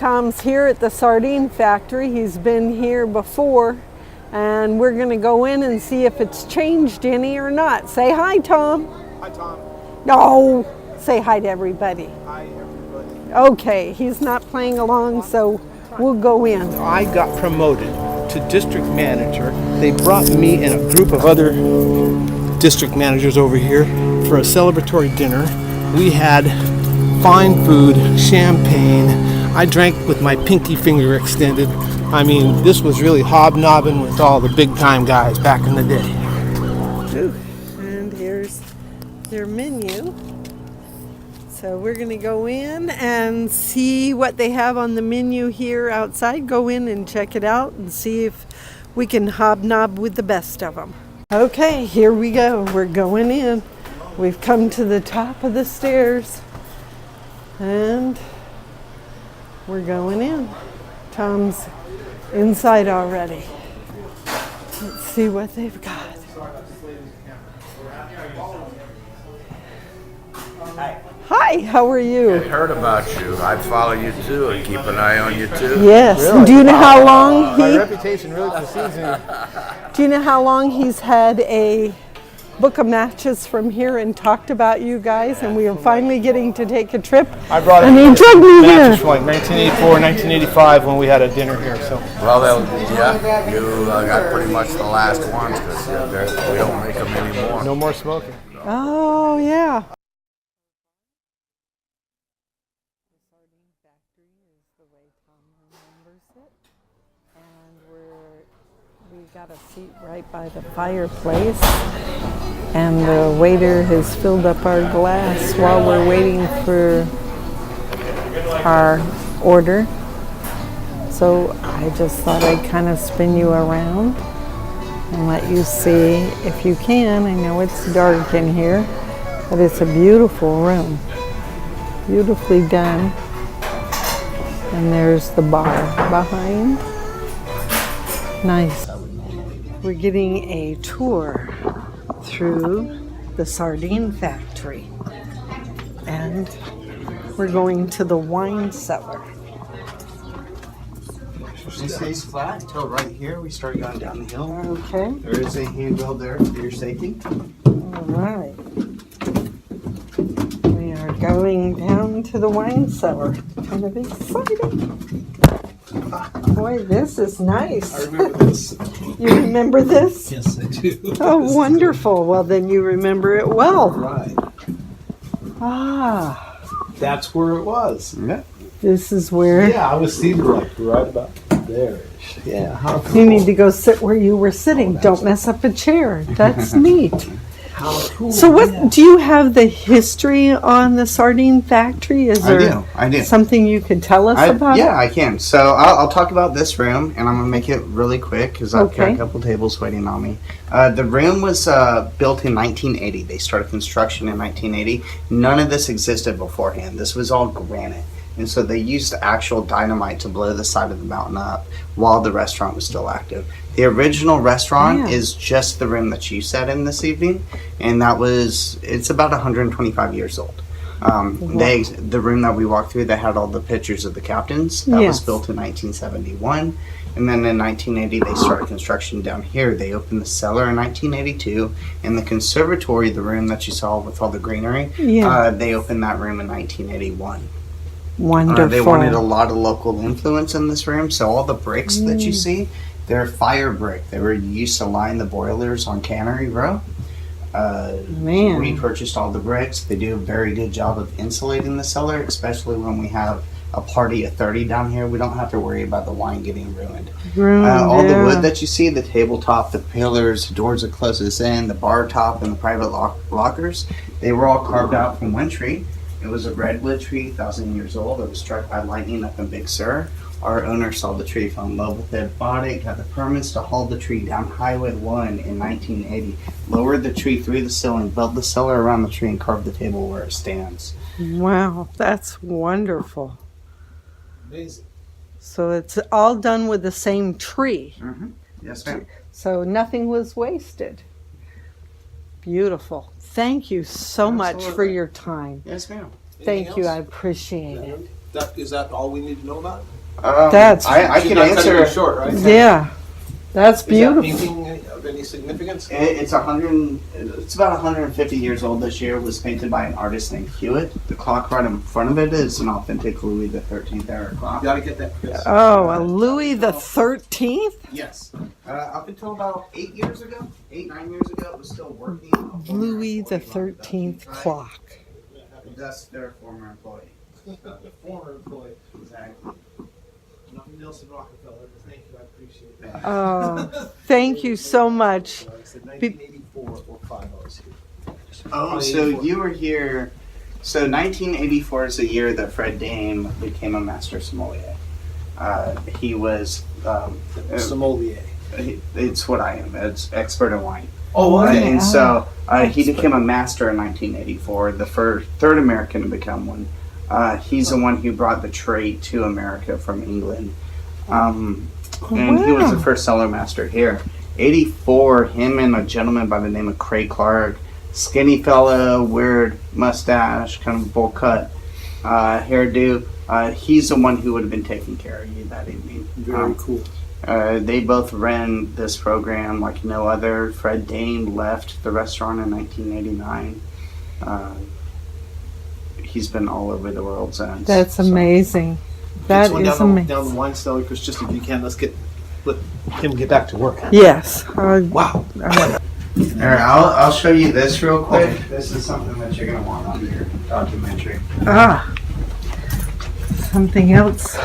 Tom's here at the Sardine Factory. He's been here before, and we're going to go in and see if it's changed any or not. Say hi, Tom. Hi, Tom. No, say hi to everybody. Hi, everybody. Okay, he's not playing along, so we'll go in. I got promoted to district manager. They brought me and a group of other district managers over here for a celebratory dinner. We had fine food, champagne. I drank with my pinky finger extended. I mean, this was really hobnobbing with all the big time guys back in the day. Ooh, and here's their menu. So we're going to go in and see what they have on the menu here outside. Go in and check it out and see if we can hobnob with the best of them. Okay, here we go. We're going in. We've come to the top of the stairs and we're going in. Tom's inside already. Let's see what they've got. Hi, how are you? I heard about you. I follow you too and keep an eye on you too. Yes. Really? Do you know how long My reputation really precedes me. Do you know how long he's had a book of matches from here and talked about you guys, and we are finally getting to take a trip? I brought and he drug me here. matches from like 1984, 1985 when we had a dinner here. So. Well, yeah, you got pretty much the last ones because we don't make them anymore. No more smoking. Oh, yeah. We got a seat right by the fireplace, and the waiter has filled up our glass while we're waiting for our order. So I just thought I'd kind of spin you around and let you see if you can. I know it's dark in here, but it's a beautiful room, beautifully done. And there's the bar behind. Nice. We're getting a tour through the Sardine Factory, and we're going to the wine cellar. It stays flat until right here. We start going down the hill. Okay. There is a handrail there for your safety. All right. We are going down to the wine cellar. Kind of excited. Boy, this is nice. I remember this. You remember this? Yes, I do. Oh, wonderful. Well, then you remember it well. Right. Ah, That's where it was. Yeah. this is where Yeah, I was seated like right about there. Yeah. How cool. you need to go sit where you were sitting. Don't mess up a chair. That's neat. How cool. So what, Yeah. do you have the history on the Sardine Factory? Is there I do. something you could tell us about Yeah, it? I can. So I'll talk about this room, and I'm going to make it really quick because I've got Okay. a couple tables waiting on me. The room was built in 1980. They started construction in 1980. None of this existed beforehand. This was all granite. And so they used actual dynamite to blow the side of the mountain up while the restaurant was still active. The original restaurant Yeah. is just the room that you sat in this evening, and it's about 125 years old. The room that we walked through, they had all the pictures of the captains. That Yes. was built in 1971. And then in 1980, they started construction down here. They opened the cellar in 1982. And the conservatory, the room that you saw with all the greenery, Yeah. they opened that room in 1981. Wonderful. They wanted a lot of local influence in this room. So all the bricks that you see, they're fire brick. They were used to line the boilers on Cannery Row. Man. We purchased all the bricks. They do a very good job of insulating the cellar, especially when we have a party of 30 down here. We don't have to worry about the wine getting ruined. All the wood that you see, the tabletop, the pillars, the doors that close us in, the bar top, and the private lockers, they were all carved out from one tree. It was a redwood tree, 1,000 years old. It was struck by lightning up in Big Sur. Our owner saw the tree, fell in love with it, bought it, got the permits to haul the tree down Highway 1 in 1980, lowered the tree through the ceiling, built the cellar around the tree, and carved the table where it stands. Wow, that's wonderful. Amazing. So it's all done with the same tree. Yes, ma'am. So nothing was wasted. Beautiful. Thank you so much for Absolutely. your time. Yes, ma'am. Thank you. else? I appreciate it. Is that all we need to know about it? That's- I can Not cutting it answer. short, right? Yeah, that's Is that beautiful. painting of any significance? It's about 150 years old this year. It was painted by an artist named Hewitt. The clock right in front of it is an authentic Louis the 13th era clock. You gotta get that. Chris. Oh, a Louis the 13th? Yes. Up until about 9 years ago, it was still working. Louis the 13th clock. That's their former employee. Former employee. Exactly. Nelson Rockefeller. Thank you. I appreciate that. Oh, thank you so much. I said 1984 or 5 I was here. Oh, so you were here. So 1984 is the year that Fred Dame became a master sommelier. He was. Sommelier. It's what I am. It's expert in wine. Oh, okay. And so he became a master in 1984, the third American to become one. He's the one who brought the trade to America from England. And he was the first cellar master here. 84, him and a gentleman by the name of Craig Clark, skinny fella, weird mustache, kind of bowl cut hairdo. He's the one who would have been taking care of you that evening. Very cool. They both ran this program like no other. Fred Dame left the restaurant in 1989. He's been all over the world since. That's amazing. That Let's is down amazing. the wine cellar, Chris, just if you can. Let him get back to work. Yes. Wow. All right, I'll show you this real quick. This is something that you're going to want on your documentary. Something else.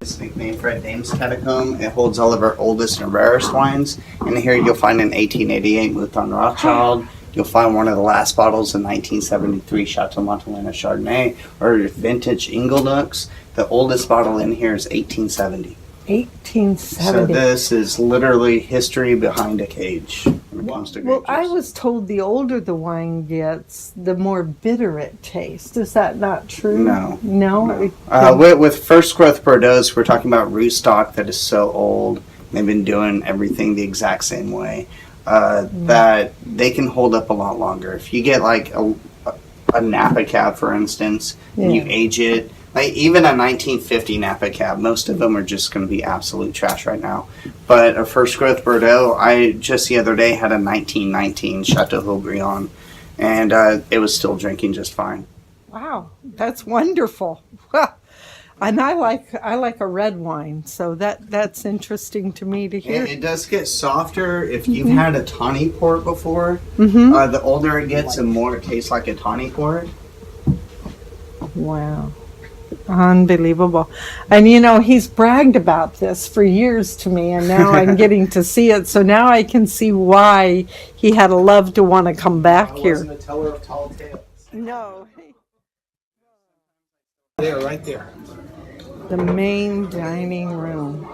It's nicknamed Fred Dame's Catacomb. It holds all of our oldest and rarest wines. In here you'll find an 1888 Mouton Rothschild. You'll find one of the last bottles in 1973 Chateau Montelena Chardonnay or vintage Ingledux. The oldest bottle in here is 1870. 1870. So this is literally history behind a cage when it comes to Well, grape I juice. was told the older the wine gets, the more bitter it tastes. Is that not true? No. No? With first growth Bordeaux's, we're talking about root stock that is so old. They've been doing everything the exact same way. That they can hold up a lot longer. If you get like a Napa Cab, for instance, and you age it, like even a 1950 Napa Cab, most of them are just going to be absolute trash right now. But a first growth Bordeaux, I just the other day had a 1919 Chateau Haut-Briand, and it was still drinking just fine. Wow, that's wonderful. And I like a red wine, so that's interesting to me to hear. It does get softer if you've had a tawny port before. The older it gets, the more it tastes like a tawny port. Wow. Unbelievable. And you know, he's bragged about this for years to me, and now I'm getting to see it. So now I can see why he had a love to want to come back I here. wasn't a teller of tall tales. No. There, right there. The main dining room.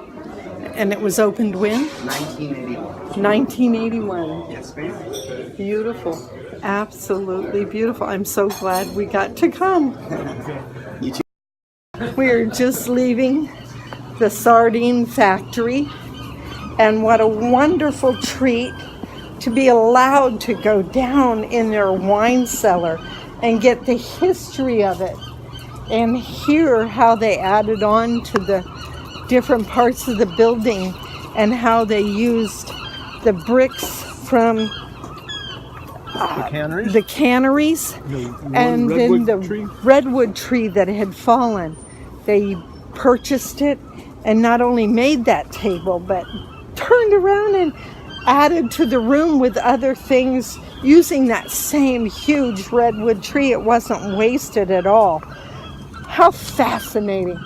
And it was opened when? 1981. 1981. Yes, ma'am. Beautiful. Absolutely beautiful. I'm so glad we got to come. You too. We are just leaving the Sardine Factory, and what a wonderful treat to be allowed to go down in their wine cellar and get the history of it and hear how they added on to the different parts of the building and how they used the bricks from the canneries and then the redwood tree that had fallen. They purchased it and not only made that table, but turned around and added to the room with other things using that same huge redwood tree. It wasn't wasted at all. How fascinating.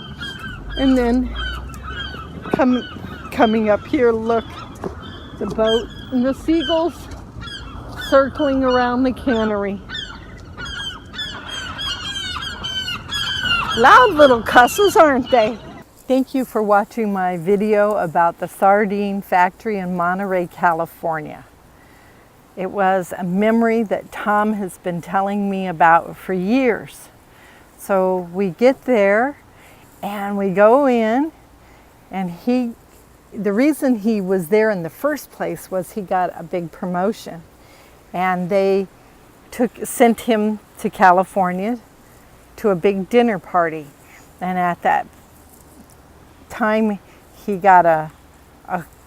And then coming up here, look, the boat and the seagulls circling around the cannery. Loud little cusses, aren't they? Thank you for watching my video about the Sardine Factory in Monterey, California. It was a memory that Tom has been telling me about for years. So we get there and we go in, and the reason he was there in the first place was he got a big promotion, and they sent him to California to a big dinner party. And at that time, he got a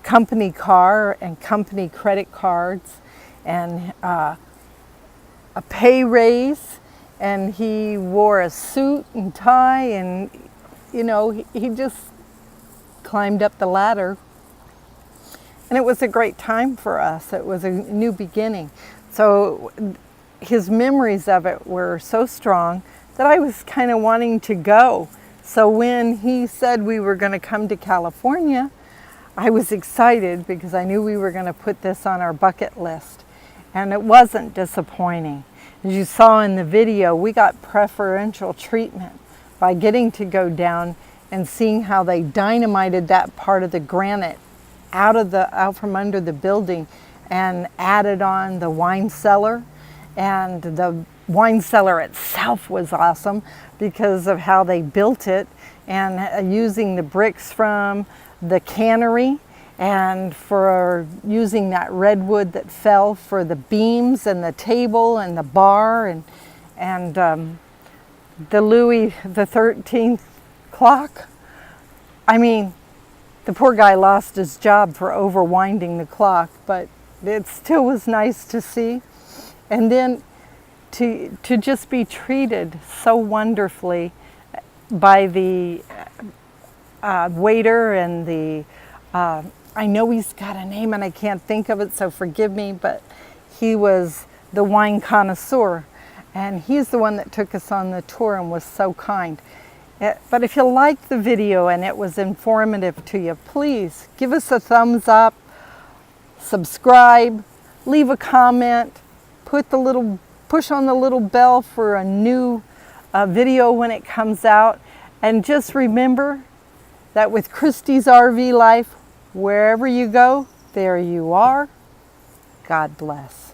company car and company credit cards and a pay raise, and he wore a suit and tie, and you know, he just climbed up the ladder. And it was a great time for us. It was a new beginning. So his memories of it were so strong that I was kind of wanting to go. So when he said we were going to come to California, I was excited because I knew we were going to put this on our bucket list. And it wasn't disappointing. As you saw in the video, we got preferential treatment by getting to go down and seeing how they dynamited that part of the granite out from under the building and added on the wine cellar. And the wine cellar itself was awesome because of how they built it and using the bricks from the cannery, and for using that redwood that fell for the beams and the table and the bar, and the Louis the 13th clock. I mean, the poor guy lost his job for overwinding the clock, but it still was nice to see. And then to just be treated so wonderfully by the waiter and the I know he's got a name and I can't think of it, so forgive me, but he was the wine connoisseur, and he's the one that took us on the tour and was so kind. But if you liked the video and it was informative to you, please give us a thumbs up, subscribe, leave a comment, push on the little bell for a new video when it comes out, and just remember that with Christy's RV life, wherever you go, there you are. God bless.